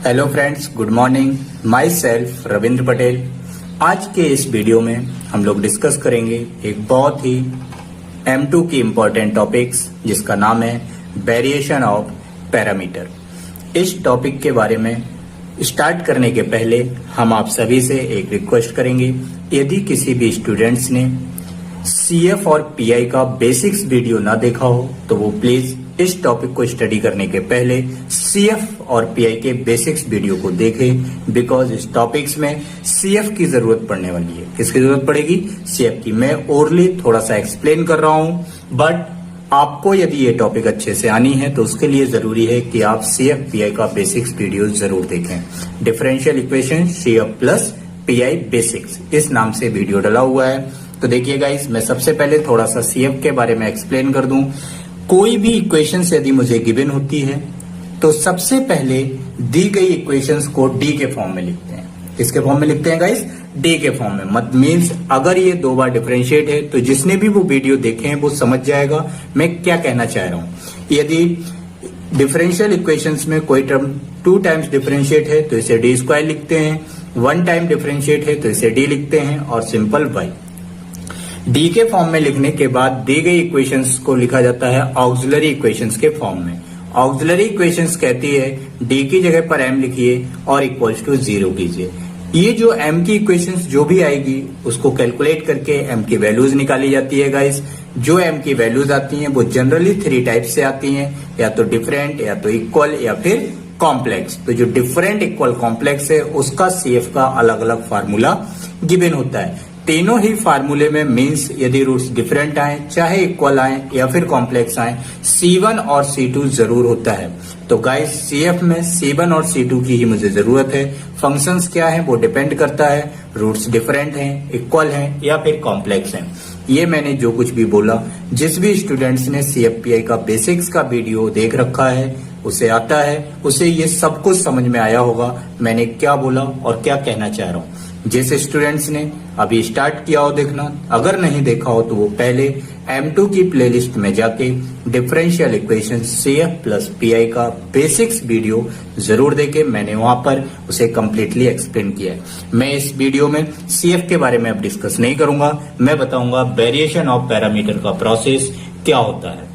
Hello friends, good morning. My self Ravindra Patel. आज के इस वीडियो में हम लोग डिस्कस करेंगे एक बहुत ही M2 की इम्पोर्टेंट टॉपिक्स जिसका नाम है वेरिएशन ऑफ पैरामीटर। इस टॉपिक के बारे में स्टार्ट करने के पहले हम आप सभी से एक रिक्वेस्ट करेंगे, यदि किसी भी स्टूडेंट्स ने CF और PI का बेसिक्स वीडियो ना देखा हो तो वो प्लीज इस टॉपिक को स्टडी करने के पहले CF और PI के बेसिक्स वीडियो को देखें, बिकॉज इस टॉपिक्स में CF की जरूरत पड़ने वाली है। किसकी जरूरत पड़ेगी? CF की। मैं ओरली थोड़ा सा एक्सप्लेन कर रहा हूं, बट आपको यदि ये टॉपिक अच्छे से आनी है तो उसके लिए जरूरी है कि आप CF PI का बेसिक्स वीडियो जरूर देखें। Differential equation CF plus PI basics, इस नाम से वीडियो डला हुआ है। तो देखिए गाइस, मैं सबसे पहले थोड़ा सा CF के बारे में एक्सप्लेन कर दूं। कोई भी इक्वेशंस यदि मुझे गिवन होती है तो सबसे पहले दी गई इक्वेशंस को D के फॉर्म में लिखते हैं। किसके फॉर्म में लिखते हैं गाइस? D के फॉर्म में। मत मीन्स अगर ये दो बार डिफरेंशिएट है तो जिसने भी वो वीडियो देखे हैं वो समझ जाएगा मैं क्या कहना चाह रहा हूं। यदि डिफरेंशियल इक्वेशंस में कोई टर्म 2 टाइम्स डिफरेंशिएट है तो इसे D² लिखते हैं, 1 टाइम डिफरेंशिएट है तो इसे D लिखते हैं, और सिंपल Y। D के फॉर्म में लिखने के बाद दी गई इक्वेशंस को लिखा जाता है ऑक्सिलरी इक्वेशंस के फॉर्म में। ऑक्सिलरी इक्वेशंस कहती है D की जगह पर M लिखिए और इक्वल्स टू 0 कीजिए। ये जो M की इक्वेशंस जो भी आएगी उसको कैलकुलेट करके M की वैल्यूज निकाली जाती है गाइस। जो M की वैल्यूज आती हैं वो जनरली 3 टाइप से आती हैं, या तो डिफरेंट, या तो इक्वल, या फिर कॉम्प्लेक्स। तो जो डिफरेंट, इक्वल, कॉम्प्लेक्स है उसका CF का अलग अलग फार्मूला गिवन होता है। तीनों ही फार्मूले में मीन्स यदि रूट्स डिफरेंट आए, चाहे इक्वल आए या फिर कॉम्प्लेक्स आए, C1 और C2 जरूर होता है। तो गाइस CF में C1 और C2 की ही मुझे जरूरत है। फंक्शंस क्या है वो डिपेंड करता है, रूट्स डिफरेंट हैं, इक्वल हैं या फिर कॉम्प्लेक्स हैं। ये मैंने जो कुछ भी बोला, जिस भी स्टूडेंट्स ने CF PI का बेसिक्स का वीडियो देख रखा है उसे आता है, उसे ये सब कुछ समझ में आया होगा मैंने क्या बोला और क्या कहना चाह रहा हूँ। जिस स्टूडेंट्स ने अभी स्टार्ट किया हो देखना, अगर नहीं देखा हो तो वो पहले M2 की प्लेलिस्ट में जाके differential equation CF plus PI का बेसिक्स वीडियो जरूर देखे। मैंने वहां पर उसे कम्प्लीटली एक्सप्लेन किया है। मैं इस वीडियो में CF के बारे में अब डिस्कस नहीं करूंगा, मैं बताऊंगा वेरिएशन ऑफ पैरामीटर का प्रोसेस क्या होता है।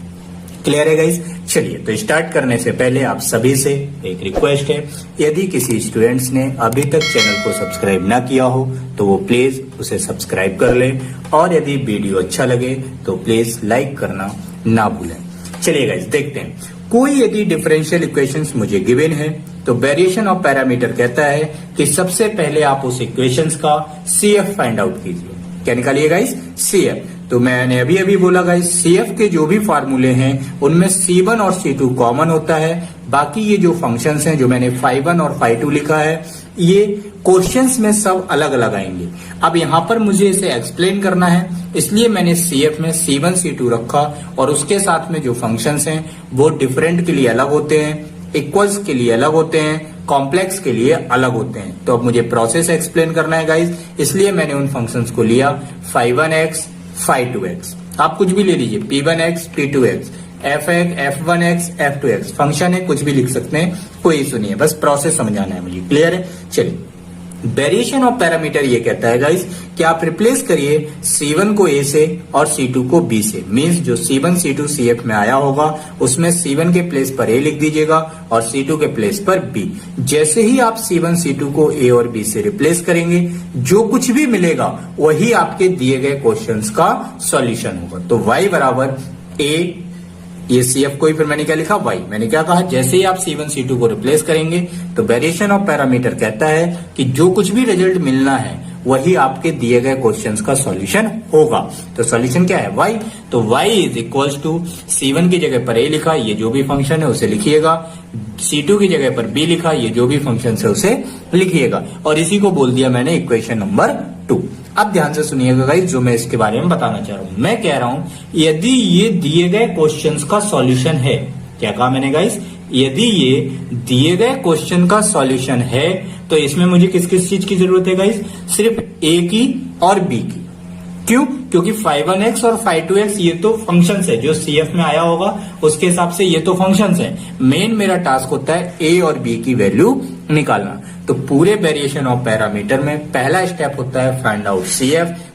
क्लियर है गाइस? चलिए, तो स्टार्ट करने से पहले आप सभी से एक रिक्वेस्ट है, यदि किसी स्टूडेंट्स ने अभी तक चैनल को सब्सक्राइब ना किया हो तो वो प्लीज उसे सब्सक्राइब कर ले, और यदि वीडियो अच्छा लगे तो प्लीज लाइक करना ना भूलें। चलिए गाइस, देखते हैं। कोई यदि डिफरेंशियल इक्वेशंस मुझे गिवन है तो वेरिएशन ऑफ पैरामीटर कहता है कि सबसे पहले आप उस इक्वेशंस का CF फाइंड आउट कीजिए। क्या निकालिए गाइस? CF। तो मैंने अभी अभी बोला गाइस, CF के जो भी फार्मूले हैं उनमें C1 और C2 कॉमन होता है। बाकी ये जो फंक्शंस हैं जो मैंने phi1 और phi2 लिखा है, ये क्वेश्चंस में सब अलग अलग आएंगे। अब यहाँ पर मुझे इसे एक्सप्लेन करना है, इसलिए मैंने CF में C1 C2 रखा, और उसके साथ में जो फंक्शंस हैं वो डिफरेंट के लिए अलग होते हैं, इक्वल्स के लिए अलग होते हैं, कॉम्प्लेक्स के लिए अलग होते हैं। तो अब मुझे प्रोसेस एक्सप्लेन करना है गाइस, इसलिए मैंने उन फंक्शंस को लिया phi1x, phi2x। आप कुछ भी ले लीजिए, p1x, p2x, f1x, f2x। Function है, कुछ भी लिख सकते हैं, कोई इशू नहीं है, बस प्रोसेस समझाना है मुझे। क्लियर है? चलिए, वेरिएशन ऑफ पैरामीटर ये कहता है गाइस कि आप रिप्लेस करिए C1 को A से और C2 को B से। मींस जो C1 C2 CF में आया होगा उसमें C1 के प्लेस पर A लिख दीजिएगा और C2 के प्लेस पर B। जैसे ही आप C1 C2 को A और B से रिप्लेस करेंगे, जो कुछ भी मिलेगा वही आपके दिए गए क्वेश्चंस का सॉल्यूशन होगा। तो y बराबर A, ये CF को ही फिर मैंने क्या लिखा? Y। मैंने क्या कहा? जैसे ही आप C1 C2 को रिप्लेस करेंगे तो वेरिएशन ऑफ पैरामीटर कहता है कि जो कुछ भी रिजल्ट मिलना है वही आपके दिए गए क्वेश्चंस का सॉल्यूशन होगा। तो सॉल्यूशन क्या है? Y। तो y is equals to C1 की जगह पर A लिखा, ये जो भी फंक्शन है उसे लिखिएगा, C2 की जगह पर B लिखा, ये जो भी फंक्शन है उसे लिखिएगा और इसी को बोल दिया मैंने इक्वेशन नंबर 2। अब ध्यान से सुनिएगा गाइस जो मैं इसके बारे में बताना चाह रहा हूं। मैं कह रहा हूं यदि ये दिए गए क्वेश्चंस का सॉल्यूशन है, क्या कहा मैंने गाइस, यदि ये दिए गए क्वेश्चन का सॉल्यूशन है तो इसमें मुझे किस किस चीज की जरूरत है गाइस, सिर्फ A की और B की। क्यों? क्योंकि 5(1)x और 5(2)x ये तो फंक्शंस है, जो CF में आया होगा उसके हिसाब से ये तो फंक्शंस है। मेन मेरा टास्क होता है A और B की वैल्यू निकालना। तो पूरे वेरिएशन ऑफ पैरामीटर में पहला स्टेप होता है फाइंड आउट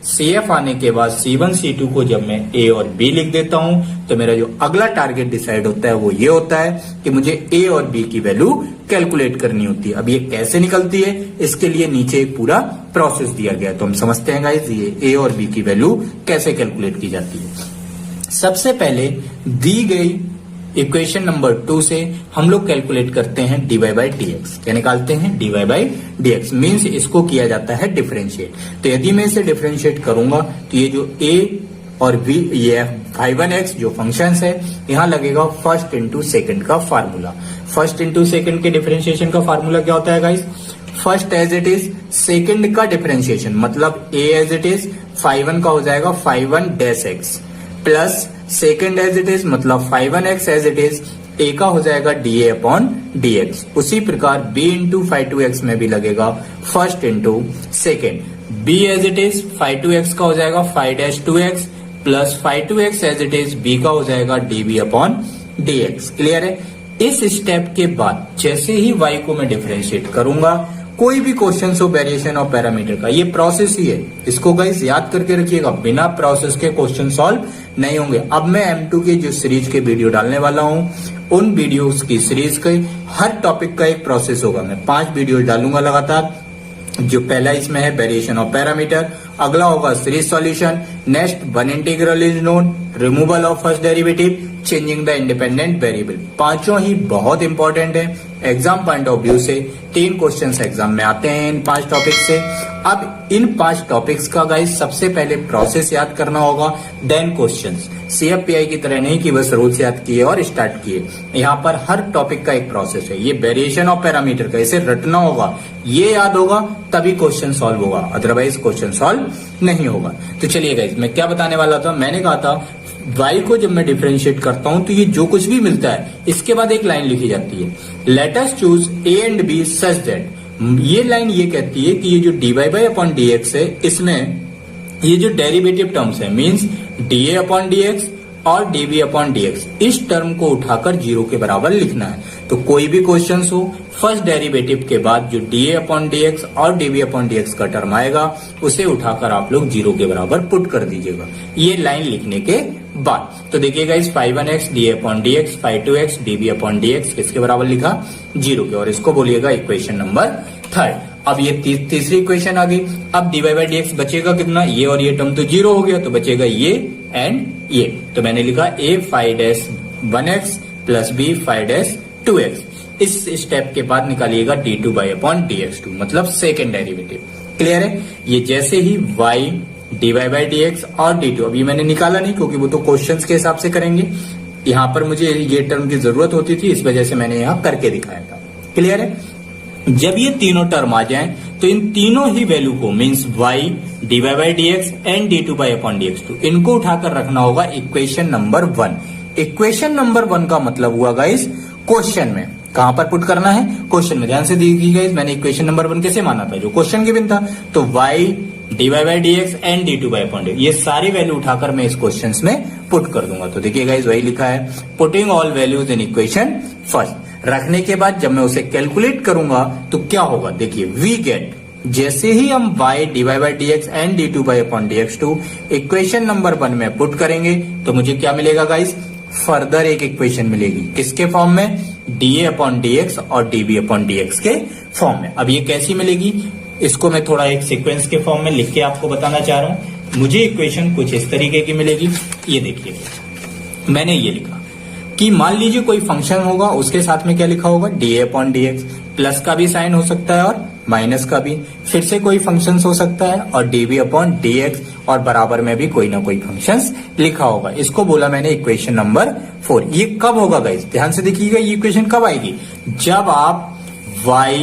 CF आने के बाद C1 C2 को जब मैं A और B लिख देता हूं तो मेरा जो अगला टारगेट डिसाइड होता है वो ये होता है कि मुझे A और B की वैल्यू कैलकुलेट करनी होती है। अब ये कैसे निकलती है इसके लिए नीचे एक पूरा प्रोसेस दिया गया है, तो हम समझते हैं गाइस ये A और B की वैल्यू कैसे कैलकुलेट की जाती है। सबसे पहले दी गई इक्वेशन नंबर 2 से हम लोग कैलकुलेट करते हैं dy/dx। क्या निकालते हैं? dy/dx मींस इसको किया जाता है डिफरेंशिएट। तो यदि मैं इसे डिफरेंशिएट करूंगा तो ये जो a और b, ये 5(1)x जो फंक्शंस है, यहां लगेगा फर्स्ट इंटू सेकंड का फार्मूला। फर्स्ट इंटू सेकंड के डिफरेंशिएशन का फार्मूला क्या होता है guys? First as it is, second का डिफरेंशिएशन मतलब a एज इट इज 5(1) का हो जाएगा 5(1)(x) plus second as it is मतलब 5(1)x as it is a का हो जाएगा dA/dx। उसी प्रकार b इंटू 5(2)x में भी लगेगा first into second. b as it is 5(2)x का हो जाएगा 5(2)x plus 5(2)x as it is b का हो जाएगा dB/dx। क्लियर है? इस स्टेप के बाद जैसे ही y को मैं डिफरेंशिएट करूंगा, कोई भी क्वेश्चन हो वेरिएशन ऑफ पैरामीटर का, ये प्रोसेस ही है, इसको गाइस याद करके रखिएगा, बिना प्रोसेस के क्वेश्चन सॉल्व नहीं होंगे। अब मैं M2 के जो सीरीज के वीडियो डालने वाला हूं, उन वीडियोस की सीरीज के हर टॉपिक का एक प्रोसेस होगा। मैं 5 वीडियो डालूंगा लगातार। जो पहला इसमें है वेरिएशन ऑफ पैरामीटर, अगला होगा series solution, next one integral is known, removal of first derivative, changing the independent variable. पांचों ही बहुत इंपॉर्टेंट है एग्जाम पॉइंट ऑफ व्यू से। 3 क्वेश्चंस एग्जाम में आते हैं इन 5 टॉपिक से। अब इन 5 टॉपिक्स का गाइस सबसे पहले प्रोसेस याद करना होगा, देन क्वेश्चंस। CFPI की तरह नहीं कि बस रूल्स याद किए और स्टार्ट किए, यहाँ पर हर टॉपिक का एक प्रोसेस है। ये वेरिएशन ऑफ पैरामीटर का, इसे रटना होगा, ये याद होगा तभी क्वेश्चन सॉल्व होगा, अदरवाइज क्वेश्चन सॉल्व नहीं होगा। तो चलिए गाइस मैं क्या बताने वाला था, मैंने कहा था y को जब मैं डिफरेंशिएट करता हूं तो ये जो कुछ भी मिलता है इसके बाद एक लाइन लिखी जाती है, late us choose a and b such that. ये लाइन ये कहती है कि ये जो dy/dx है, इसमें ये जो डेरिवेटिव टर्म्स है मींस dA/dx और dB/dx, इस टर्म को उठाकर 0 के बराबर लिखना है। तो कोई भी क्वेश्चन हो, फर्स्ट डेरिवेटिव के बाद जो dA/dx और dB/dx का टर्म आएगा उसे उठाकर आप लोग 0 के बराबर पुट कर दीजिएगा, ये लाइन लिखने के बाद। तो देखिएगा इस 5(1)x dA/dx, 5(2)x dB/dx किसके बराबर लिखा? 0 के, और इसको बोलिएगा इक्वेशन नंबर 3। अब ये तीसरी इक्वेशन आ गई। अब dy/dx बचेगा कितना? ये और ये टर्म तो 0 हो गया, तो बचेगा ये एंड ये। तो मैंने लिखा a 5(1)x plus b 5(2)x। इस स्टेप के बाद निकालिएगा d2/dx2 मतलब सेकेंड डेरिवेटिव। क्लियर है? ये जैसे ही y dy/dx और d2, अभी मैंने निकाला नहीं क्योंकि वो तो क्वेश्चंस के हिसाब से करेंगे, यहाँ पर मुझे ये टर्म की जरूरत होती थी, इस वजह से मैंने यहाँ करके दिखाया था। क्लियर है? जब ये तीनों टर्म आ जाएं तो इन तीनों ही वैल्यू को means y dy/dx and d2/dx2 इनको उठाकर रखना होगा इक्वेशन नंबर 1। इक्वेशन नंबर 1 का मतलब हुआ गाइस क्वेश्चन में, कहां पर पुट करना है? क्वेश्चन में। ध्यान से देखिए गाइस, मैंने इक्वेशन नंबर 1 कैसे माना था? जो क्वेश्चन गिवन था। तो y dy/dx एंड d2/dx, ये सारी वैल्यू उठाकर मैं इस क्वेश्चन में पुट कर दूंगा। तो देखिए गाइस वही लिखा है, putting all values in equation first. रखने के बाद जब मैं उसे कैलकुलेट करूंगा तो क्या होगा? देखिए वी गेट, जैसे ही हम y dy/dx and d2/dx2 equation number 1 में पुट करेंगे तो मुझे क्या मिलेगा गाइस? फर्दर एक इक्वेशन मिलेगी, किसके फॉर्म में? dA/dx और dB/dx के फॉर्म में। अब ये कैसी मिलेगी? इसको मैं थोड़ा एक सीक्वेंस के फॉर्म में लिख के आपको बताना चाह रहा हूं। मुझे इक्वेशन कुछ इस तरीके की मिलेगी। ये देखिए मैंने ये लिखा कि मान लीजिए कोई फंक्शन होगा, उसके साथ में क्या लिखा होगा, d upon D x, plus का भी साइन हो सकता है और माइनस का भी, फिर से कोई फंक्शन हो सकता है और डीबी अपॉन डी एक्स, और बराबर में भी कोई ना कोई फंक्शन लिखा होगा। इसको बोला मैंने इक्वेशन नंबर 4। ये कब होगा गाइस, ध्यान से देखिएगा, ये इक्वेशन कब आएगी, जब आप y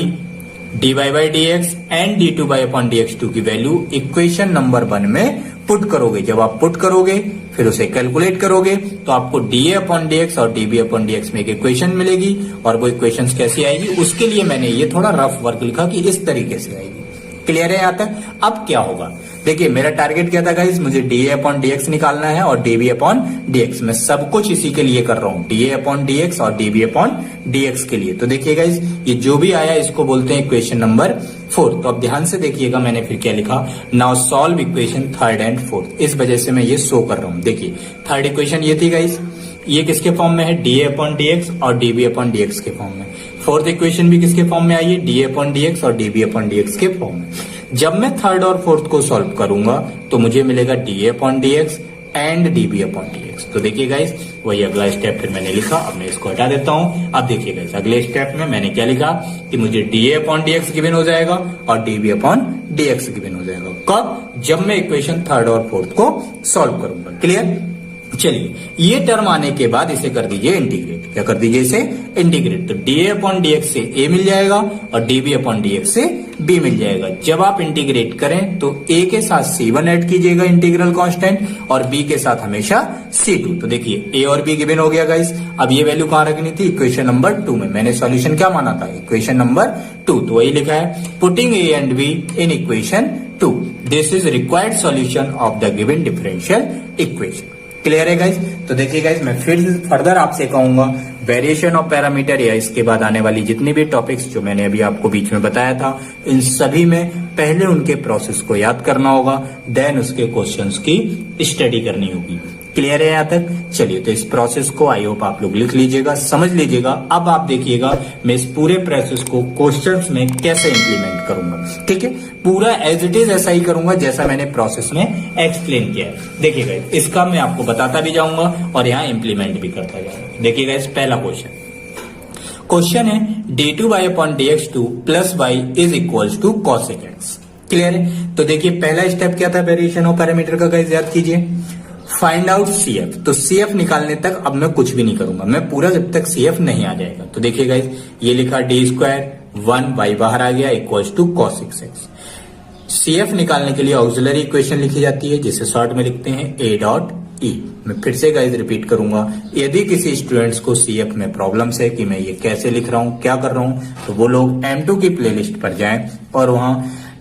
dy by d x and d two by upon D x two की वैल्यू इक्वेशन नंबर 1 में पुट करोगे। जब आप पुट करोगे फिर उसे कैलकुलेट करोगे तो आपको डी अपॉन डी एक्स और डीबी अपॉन डी एक्स में एक इक्वेशन मिलेगी। और वो इक्वेशन कैसी आएगी, उसके लिए मैंने ये थोड़ा रफ वर्क लिखा कि इस तरीके से आएगी। क्लियर है यहाँ तक। अब क्या होगा, देखिए मेरा टारगेट क्या था गाइस, मुझे डी अपॉन डी एक्स निकालना है और डीबी अपॉन डी एक्स। मैं सब कुछ इसी के लिए कर रहा हूं, डी अपॉन डी एक्स और डीबी अपॉन डी एक्स के लिए। तो देखिए गाइस, ये जो भी आया इसको बोलते हैं इक्वेशन नंबर 4। तो अब ध्यान से देखिएगा मैंने फिर क्या लिखा, now solve equation 3rd and 4th। इस वजह से मैं ये शो कर रहा हूं। देखिए 3rd इक्वेशन ये थी गाइस, ये किसके फॉर्म में है, डी अपॉन डी एक्स और डीबी अपॉन डी एक्स के फॉर्म में। 4th इक्वेशन भी किसके फॉर्म में आई है, डी अपॉन डी एक्स और डीबी अपॉन डी एक्स के फॉर्म में। जब मैं 3rd और 4th को सॉल्व करूंगा तो मुझे मिलेगा D upon D x and dB upon D x. तो देखिए गाइस, वही अगला स्टेप फिर मैंने लिखा। अब मैं इसको हटा देता हूं। अब देखिए गाइस, अगले स्टेप में मैंने क्या लिखा कि मुझे D upon D x given हो जाएगा और dB upon D x given हो जाएगा। कब, जब मैं इक्वेशन 3rd और 4th को सॉल्व करूंगा। क्लियर। चलिए, ये टर्म आने के बाद इसे कर दीजिए इंटीग्रेट। क्या कर दीजिए, इसे इंटीग्रेट। तो डी अपॉन डी एक्स से ए मिल जाएगा और डीबी अपॉन डी एक्स से बी मिल जाएगा। जब आप इंटीग्रेट करें तो ए के साथ C1 ऐड कीजिएगा इंटीग्रल कांस्टेंट, और बी के साथ हमेशा C2। तो देखिए ए और बी गिवन हो गया गाइस। अब ये वैल्यू कहां रखनी थी, इक्वेशन नंबर 2 में। मैंने सॉल्यूशन क्या माना था, इक्वेशन नंबर 2। तो वही लिखा है, putting a and be in equation 2, this is required solution of the given differential equation. Clear है गाइस। तो देखिए गाइस, मैं फिर फर्दर आपसे कहूंगा, वेरिएशन ऑफ पैरामीटर या इसके बाद आने वाली जितनी भी टॉपिक्स जो मैंने अभी आपको बीच में बताया था, इन सभी में पहले उनके प्रोसेस को याद करना होगा, देन उसके क्वेश्चंस की स्टडी करनी होगी। क्लियर है यहाँ तक। चलिए, तो इस प्रोसेस को आई होप आप लोग लिख लीजिएगा, समझ लीजिएगा। अब आप देखिएगा मैं इस पूरे प्रोसेस को क्वेश्चंस में कैसे इंप्लीमेंट करूंगा। ठीक है, पूरा एज इट इज ऐसा ही करूंगा जैसा मैंने प्रोसेस में एक्सप्लेन किया है। देखिएगा, इसका मैं आपको बताता भी जाऊंगा और यहाँ इंप्लीमेंट भी करता जाऊंगा। देखिएगा, इस पहला क्वेश्चन है d two y upon D x two plus y is equal to cosec x. Clear है। तो देखिए, पहला स्टेप क्या था वेरिएशन ऑफ पैरामीटर का, गाइस याद कीजिए, फाइंड आउट CF। तो CF निकालने तक अब मैं कुछ भी नहीं करूंगा, मैं पूरा जब तक CF नहीं आ जाएगा। तो देखिए गाइस, ये लिखा डी स्क्वायर 1 वाई बाहर आ गया equals to cos x. CF निकालने के लिए ऑक्सिलरी इक्वेशन लिखी जाती है जिसे शॉर्ट में लिखते हैं A डॉट E। मैं फिर से गाइस रिपीट करूंगा, यदि किसी स्टूडेंट्स को CF में प्रॉब्लम्स है कि मैं ये कैसे लिख रहा हूं, क्या कर रहा हूं, तो वो लोग M2 की प्लेलिस्ट पर जाएं और वहां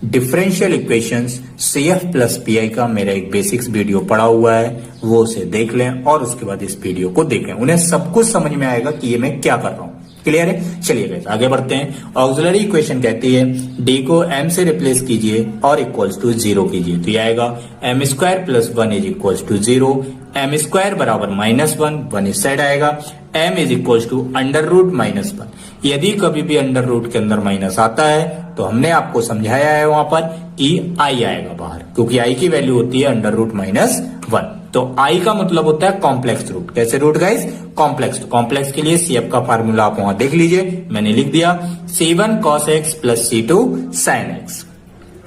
differential equations CF plus PI का मेरा एक बेसिक्स वीडियो पड़ा हुआ है, वो उसे देख लें और उसके बाद इस वीडियो को देखें। उन्हें सब कुछ समझ में आएगा कि ये मैं क्या कर रहा हूं। क्लियर है। चलिए गाइस, आगे बढ़ते हैं। ऑक्सिलरी इक्वेशन कहती है D को M से रिप्लेस कीजिए और इक्वल्स टू 0 कीजिए। तो ये आएगा M square plus 1 is equals to 0, M square बराबर -1, 1 इस साइड आएगा, M is equals to under root -1। यदि कभी भी अंडर रूट के अंदर माइनस आता है तो हमने आपको समझाया है वहां पर कि I आएगा बाहर, क्योंकि I की वैल्यू होती है अंडर रूट -1। तो I का मतलब होता है कॉम्प्लेक्स रूट। कैसे रूट गाइस, कॉम्प्लेक्स। तो कॉम्प्लेक्स के लिए CF का फार्मूला आप वहां देख लीजिए, मैंने लिख दिया C1 cos x plus C2 sin x।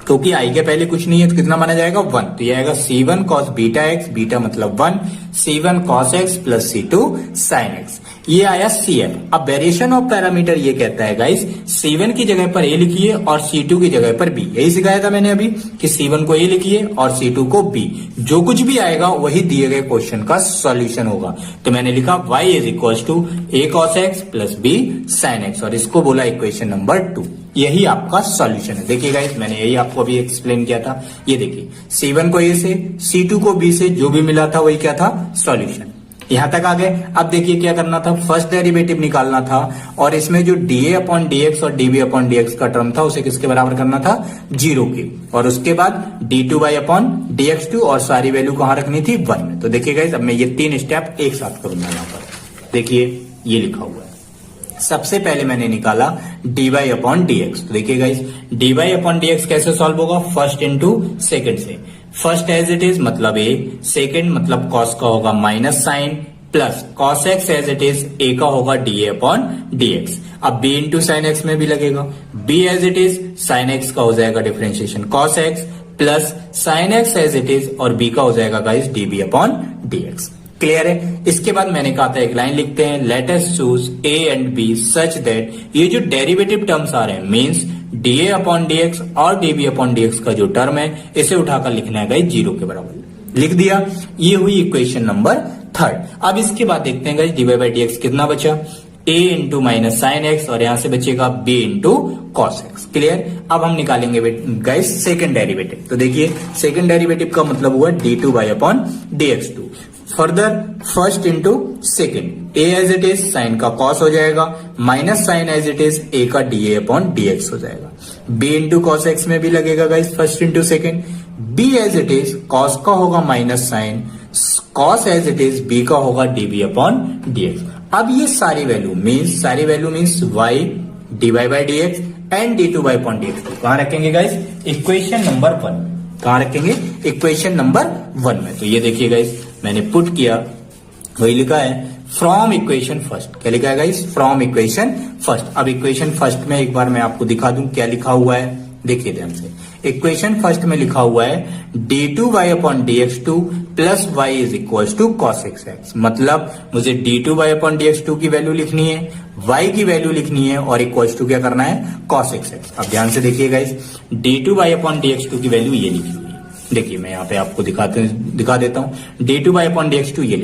क्योंकि I के पहले कुछ नहीं है तो कितना माना जाएगा, 1। तो ये आएगा C1 cos beta x, beta मतलब 1, C1 cos x plus C2 sin x। ये आया CF। अब वेरिएशन ऑफ पैरामीटर ये कहता है गाइस, C1 की जगह पर A लिखिए और C2 की जगह पर B। यही सिखाया था मैंने अभी कि C1 को A लिखिए और C2 को B। जो कुछ भी आएगा वही दिए गए क्वेश्चन का सॉल्यूशन होगा। तो मैंने लिखा y is equal to A cos x plus B sin x और इसको बोला इक्वेशन नंबर 2। यही आपका सॉल्यूशन है। देखिए गाइस, मैंने यही आपको अभी एक्सप्लेन किया था। ये देखिए, C1 को A से, C2 को B से, जो भी मिला था वही क्या था, सॉल्यूशन। यहां तक आ गए। अब देखिए क्या करना था, फर्स्ट डेरिवेटिव निकालना था और इसमें जो DA अपॉन DX और DB अपॉन DX का टर्म था उसे किसके बराबर करना था, 0 के। और उसके बाद D2y अपॉन DX2 और सारी वैल्यू कहां रखनी थी, 1 में। तो देखिए गाइस, अब मैं ये 3 स्टेप एक साथ करूंगा। यहां पर देखिए ये लिखा हुआ है। सबसे पहले मैंने निकाला dy अपॉन dx। तो देखिए गाइस, dy अपॉन dx कैसे सॉल्व होगा, फर्स्ट इंटू सेकेंड से। फर्स्ट एज इट इज मतलब a, सेकेंड मतलब cos का होगा minus sine, plus cos x as it is a का होगा डी अपॉन डी एक्स। अब बी इंटू साइन एक्स में भी लगेगा, b as it is sine x का हो जाएगा differentiation cos x plus sine x as it is और बी का हो जाएगा guys d B upon D x. Clear है। इसके बाद मैंने कहा था एक लाइन लिखते हैं, let us choose A and B such that ये जो डेरिवेटिव टर्म्स आ रहे हैं means D A upon D X और D B upon D X का जो टर्म है इसे उठाकर लिखना है गाइस जीरो के बराबर। लिख दिया, ये हुई इक्वेशन नंबर थर्ड। अब इसके बाद देखते हैं guys d y by d x कितना बचा, a into minus sine x और यहां से बचेगा b into cos x. Clear. अब हम निकालेंगे गाइस सेकंड डेरिवेटिव। तो देखिए सेकंड डेरिवेटिव का मतलब हुआ d2 by upon dx2। Further first into second, a as it is sine का कॉस हो जाएगा minus sine as it is a का dA अपॉन dx हो जाएगा। b इंटू कॉस एक्स में भी लगेगा guys first into second, b as it is cos का होगा minus sine, cos as it is b का होगा dB अपॉन dx। अब ये सारी value means y dy by d x and d2 by upon dx कहां रखेंगे guys, equation number 1। कहां रखेंगे, इक्वेशन नंबर 1 में। तो ये देखिए गाइस मैंने पुट किया, वही लिखा है फ्रॉम इक्वेशन फर्स्ट। क्या लिखा है गाइस, फ्रॉम इक्वेशन फर्स्ट। अब इक्वेशन फर्स्ट में एक बार मैं आपको दिखा दूं क्या लिखा हुआ है, देखिए ध्यान से। इक्वेशन फर्स्ट में लिखा हुआ है d2 y upon dx2 plus y is equal to cos x x. मतलब मुझे d2 y अपॉन dx2 की वैल्यू लिखनी है, y की वैल्यू लिखनी है और इक्वल टू क्या करना है, कॉस एक्स एक्स। अब ध्यान से देखिए guys, d2 y upon dx2 की वैल्यू ये लिखी हुई है। देखिए मैं यहाँ पे आपको दिखा देता हूँ, d2 y अपॉन dx2 ये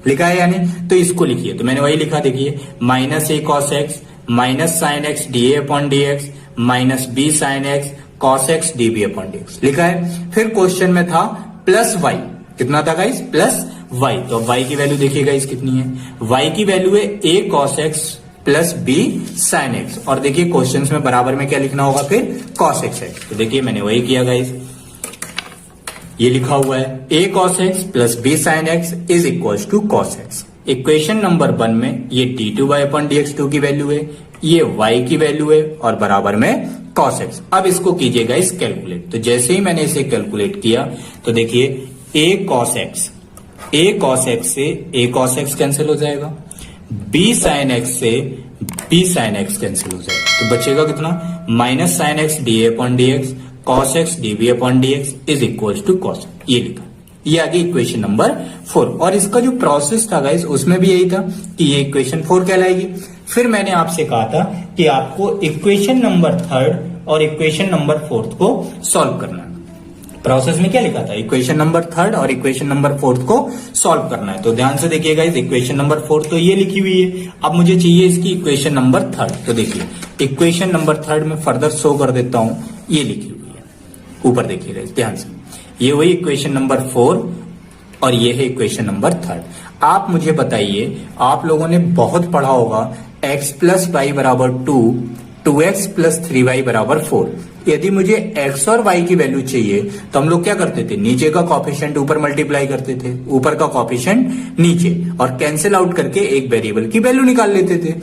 लिखा है यानी, तो इसको लिखिए। तो मैंने वही लिखा, देखिए minus A cos X minus sine x D upon D X minus B sine x cos x D B upon D X लिखा है। फिर क्वेश्चन में था प्लस वाई, कितना था गाइस, प्लस वाई। तो वाई की वैल्यू देखिए गाइस कितनी है, वाई की वैल्यू है A cos x plus B sine x. और देखिए क्वेश्चन में बराबर में क्या लिखना होगा फिर, कॉस एक्स है। तो देखिए मैंने वही किया गाइस, ये लिखा हुआ है A cos x plus B sine X is equal to cos X. Equation number 1 में ये d2 y अपॉन dx2 की वैल्यू है, ये y की वैल्यू है और बराबर में cos x। अब इसको कीजिएगा इस कैलकुलेट। तो जैसे ही मैंने इसे कैलकुलेट किया तो देखिए a cos x से a cos x कैंसिल हो जाएगा, b sin x से b sin x कैंसिल हो जाएगा। तो बचेगा कितना, minus sine x D upon D x cos x D B upon D x is equal to cos. ये लिखा, ये आगे इक्वेशन नंबर 4। और इसका जो प्रोसेस था गाइस उसमें भी यही था कि ये इक्वेशन 4 कहलाएगी। फिर मैंने आपसे कहा था कि आपको इक्वेशन नंबर 3 और इक्वेशन नंबर 4 को सॉल्व करना है। प्रोसेस में क्या लिखा था, इक्वेशन नंबर 3 और इक्वेशन नंबर 4 को सॉल्व करना है। तो ध्यान से देखिए गाइस, इक्वेशन नंबर 4 तो ये लिखी हुई है, अब मुझे चाहिए इसकी इक्वेशन नंबर 3। तो देखिए इक्वेशन नंबर 3 में फर्दर शो कर देता हूं, ये लिखी हुई है ऊपर, देखिए गाइस ध्यान से। ये वही इक्वेशन नंबर 4 और ये है इक्वेशन नंबर 3। आप मुझे बताइए, आप लोगों ने बहुत पढ़ा होगा x प्लस वाई बराबर 2, 2x प्लस 3y बराबर 4। यदि मुझे x और y की वैल्यू चाहिए तो हम लोग क्या करते थे, नीचे का कॉफिशिएंट ऊपर मल्टीप्लाई करते थे, ऊपर का कॉफिशिएंट नीचे, और कैंसिल आउट करके एक वेरिएबल की वैल्यू निकाल लेते थे।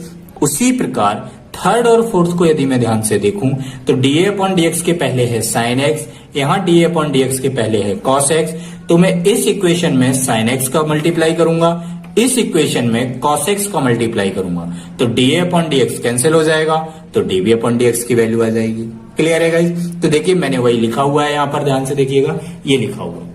उसी प्रकार 3rd और 4th को यदि मैं ध्यान से देखूं तो डी अपॉन डी एक्स के पहले है साइन एक्स, यहाँ डी अपॉन डी एक्स के पहले है कॉस एक्स। तो मैं इस इक्वेशन में साइन एक्स का मल्टीप्लाई करूंगा, इस इक्वेशन में कॉस एक्स का मल्टीप्लाई करूंगा, तो d upon D x cancel हो जाएगा, तो d B upon D x की वैल्यू आ जाएगी। क्लियर है गाइस। तो देखिए मैंने वही लिखा हुआ है, यहाँ पर ध्यान से देखिएगा, ये लिखा हुआ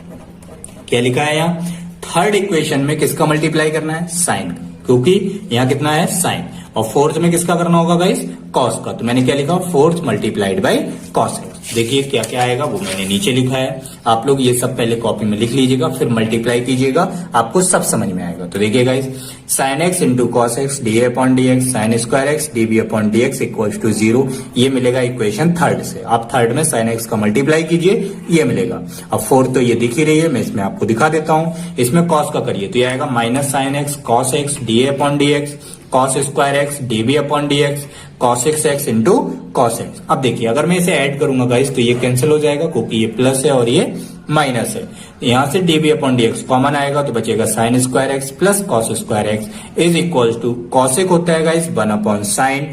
क्या लिखा है यहाँ, 3rd इक्वेशन में किसका मल्टीप्लाई करना है, साइन का, क्योंकि यहाँ कितना है साइन, और 4th में किसका करना होगा गाइस, कॉस का। तो मैंने क्या लिखा, 4th multiplied by cos x. देखिए क्या क्या आएगा वो मैंने नीचे लिखा है, आप लोग ये सब पहले कॉपी में लिख लीजिएगा, फिर मल्टीप्लाई कीजिएगा, आपको सब समझ में आएगा। तो देखिए guys, sine x into cos x D upon D x sine square x D B upon D x equal to 0। ये मिलेगा इक्वेशन 3rd से। आप 3rd में साइन एक्स का मल्टीप्लाई कीजिए, ये मिलेगा। अब 4th तो ये दिख ही रही है, मैं इसमें आपको दिखा देता हूं। इसमें कॉस का करिए तो ये आएगा minus sine x cos x D upon D x cos square x D B upon D x cos x into cos x. अब देखिए अगर मैं इसे ऐड करूंगा गाइस तो ये कैंसिल हो जाएगा, क्योंकि ये प्लस है और ये माइनस है। यहां से d B upon D x common आएगा तो बचेगा sine square x plus cos square x is equal to cos एक होता है guys 1 upon sine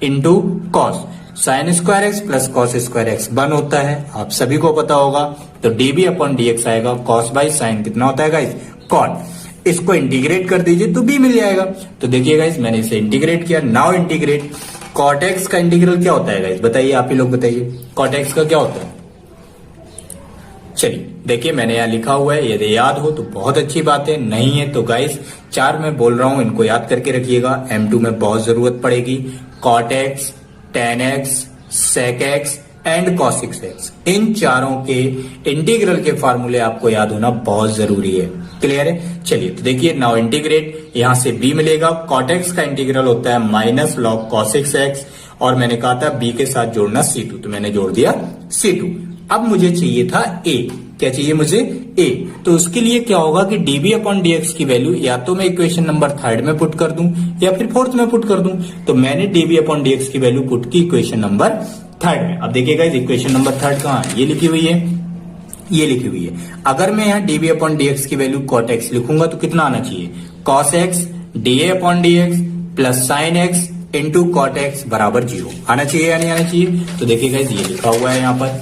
into cos. Sine square x plus cos square x 1 होता है, आप सभी को पता होगा। तो d B upon D x आएगा कॉस बाई साइन, कितना होता है गाइस, कॉट। इसको इंटीग्रेट कर दीजिए तो b मिल जाएगा। तो देखिए गाइस मैंने इसे इंटीग्रेट किया। नाउ इंटीग्रेट कॉट एक्स का इंटीग्रल क्या होता है गाइस, बताइए आप ही लोग बताइए, कॉट एक्स का क्या होता है। चलिए देखिए मैंने यहाँ लिखा हुआ है, यदि याद हो तो बहुत अच्छी बात है, नहीं है तो गाइस 4 मैं बोल रहा हूं इनको याद करके रखिएगा, M2 में बहुत जरूरत पड़ेगी। Cot X, tan X, sec X and cosec X, इन चारों के इंटीग्रल के फार्मूले आपको याद होना बहुत जरूरी है। क्लियर है। चलिए तो देखिए नाउ इंटीग्रेट, यहां से b मिलेगा। कॉट एक्स का इंटीग्रल होता है माइनस लॉग कॉसिक्स एक्स, और मैंने कहा था b के साथ जोड़ना c2, तो मैंने जोड़ दिया c2। अब मुझे चाहिए था a, क्या चाहिए मुझे a, तो उसके लिए क्या होगा कि dv अपॉन dx की वैल्यू या तो मैं इक्वेशन नंबर 3 में पुट कर दूं या फिर 4th में पुट कर दूं। तो मैंने dv अपॉन dx की वैल्यू पुट की इक्वेशन नंबर 3 में। अब देखिएगा इक्वेशन नंबर 3 कहां है, ये लिखी हुई है, ये लिखी हुई है। अगर मैं यहाँ dv अपॉन dx की वैल्यू cot x लिखूंगा तो कितना आना चाहिए, cos x dA upon dx plus sin x into cot x बराबर 0 आना चाहिए या नहीं आना चाहिए। तो देखिएगा ये लिखा हुआ है यहाँ पर,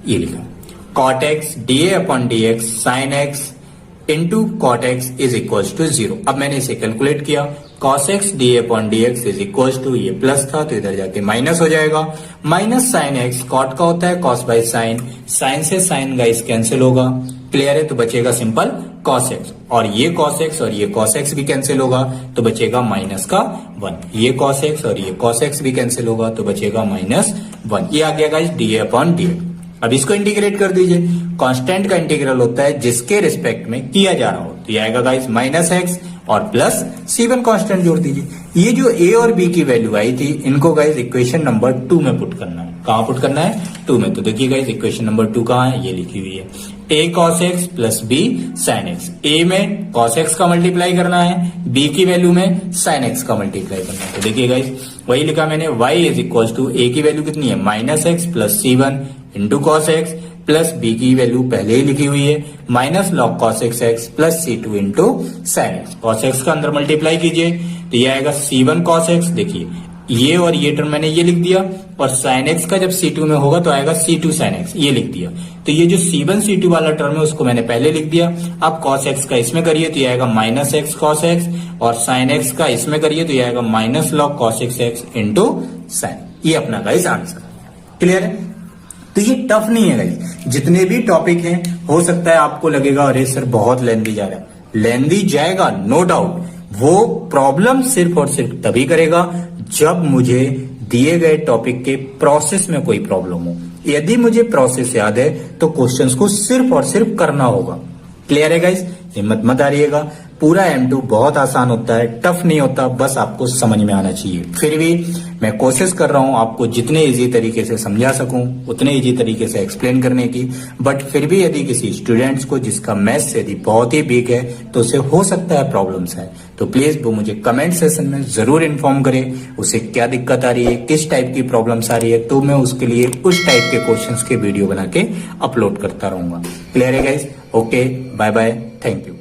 ये लिखा cot x dA upon dx sin x into cot x is equal to 0। अब मैंने इसे कैलकुलेट किया, cos x dA upon dx is equal to, ये प्लस था तो इधर जाके माइनस हो जाएगा, माइनस sin x, cot का होता है cos बाई sin, sin से sin गाइस कैंसिल होगा। क्लियर है, तो बचेगा सिंपल cos x, और ये cos x और ये cos x भी कैंसिल होगा तो बचेगा माइनस का 1, ये cos x और ये cos x भी कैंसिल होगा तो बचेगा माइनस 1। ये आ गया गाइस dA अपॉन dx। अब इसको इंटीग्रेट कर दीजिए, कांस्टेंट का इंटीग्रल होता है जिसके रिस्पेक्ट में किया जा रहा हो, तो ये आएगा गाइस माइनस एक्स और प्लस C1 कांस्टेंट जोड़ दीजिए। ये जो a और b की वैल्यू आई थी इनको गाइस इक्वेशन नंबर 2 में पुट करना है। कहां पुट करना है, 2 में। तो देखिए गाइस इक्वेशन नंबर 2 कहां है, ये लिखी हुई है, a cos x plus b sin x। a में cos x का मल्टीप्लाई करना है, b की वैल्यू में sin x का मल्टीप्लाई करना है। तो देखिए गाइस वही लिखा मैंने, y is equal to a की वैल्यू कितनी है minus x plus C1 into cos x plus b की वैल्यू पहले ही लिखी हुई है minus log cos x plus C2 into sine x. Cos x का अंदर मल्टीप्लाई कीजिए तो ये आएगा C1 कॉस एक्स, देखिए ये और ये टर्म मैंने ये लिख दिया, और साइन एक्स का जब C2 में होगा तो आएगा C2 साइन एक्स, ये लिख दिया। तो ये जो C1 C2 वाला टर्म है उसको मैंने पहले लिख दिया। अब कॉस एक्स का इसमें करिए तो ये आएगा माइनस एक्स कॉस एक्स, और साइन एक्स का इसमें करिए तो ये आएगा minus log cos x into sine. ये अपना गाइस आंसर। क्लियर है, तो ये टफ नहीं है गाइस। जितने भी टॉपिक हैं हो सकता है आपको लगेगा अरे सर बहुत लेंदी जा रहा है, लेंदी जाएगा नो डाउट। वो प्रॉब्लम सिर्फ और सिर्फ तभी करेगा जब मुझे दिए गए टॉपिक के प्रोसेस में कोई प्रॉब्लम हो। यदि मुझे प्रोसेस याद है तो क्वेश्चंस को सिर्फ और सिर्फ करना होगा। क्लियर है गाइस, हिम्मत मत हारिएगा। पूरा M2 बहुत आसान होता है, टफ नहीं होता, बस आपको समझ में आना चाहिए। फिर भी मैं कोशिश कर रहा हूं आपको जितने इजी तरीके से समझा सकूं उतने इजी तरीके से एक्सप्लेन करने की। बट फिर भी यदि किसी स्टूडेंट्स को जिसका मैथ्स यदि बहुत ही वीक है तो उसे हो सकता है प्रॉब्लम्स है, तो प्लीज वो मुझे कमेंट सेशन में जरूर इन्फॉर्म करे उसे क्या दिक्कत आ रही है, किस टाइप की प्रॉब्लम्स आ रही है, तो मैं उसके लिए उस टाइप के क्वेश्चंस के वीडियो बना के अपलोड करता रहूंगा। क्लियर है guys, okay bye bye, thank you.